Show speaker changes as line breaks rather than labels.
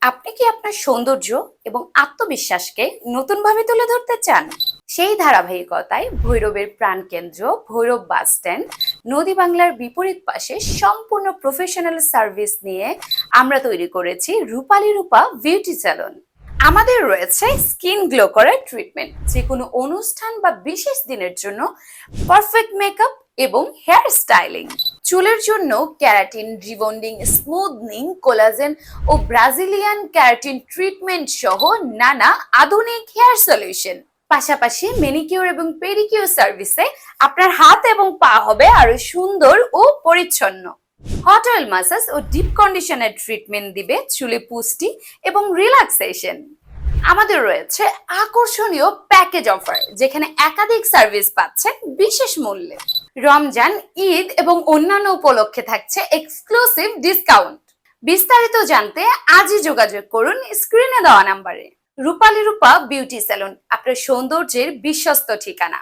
আপনি কি আপনার সৌন্দর্য এবং আত্মবিশ্বাসকে নতুনভাবে তুলে ধরতে চান? সেই ধারাবাহিকতায় ভৈরবের প্রাণকেন্দ্র ভৈরব বাস স্ট্যান্ড নদী বাংলার বিপরীত পাশে সম্পূর্ণ প্রফেশনাল সার্ভিস নিয়ে আমরা তৈরি করেছি রূপালী রূপা বিউটি স্যালন। আমাদের রয়েছে স্কিন গ্লো করার ট্রিটমেন্ট, যে কোনো অনুষ্ঠান বা বিশেষ দিনের জন্য পারফেক্ট মেকআপ এবং হেয়ার স্টাইলিং। চুলের জন্য ক্যারাটিন রিবন্ডিং, স্মুথনিং, কোলাজেন ও ব্রাজিলিয়ান ক্যারাটিন ট্রিটমেন্ট সহ নানা আধুনিক হেয়ার সলিউশন। পাশাপাশি ম্যানিকিউর এবং পেডিকিউর সার্ভিসে আপনার হাত এবং পা হবে আরো সুন্দর ও পরিচ্ছন্ন। হট অয়েল ম্যাসাজ ও ডিপ কন্ডিশনার ট্রিটমেন্ট দিবে চুলে পুষ্টি এবং রিল্যাক্সেশন। আমাদের রয়েছে আকর্ষণীয় প্যাকেজ অফার, যেখানে একাধিক সার্ভিস পাচ্ছেন বিশেষ মূল্যে। রমজান, ঈদ এবং অন্যান্য উপলক্ষে থাকছে এক্সক্লুসিভ ডিসকাউন্ট। বিস্তারিত জানতে আজই যোগাযোগ করুন স্ক্রিনে দেওয়া নাম্বারে। রূপালী রূপা বিউটি স্যালন, আপনার সৌন্দর্যের বিশ্বস্ত ঠিকানা।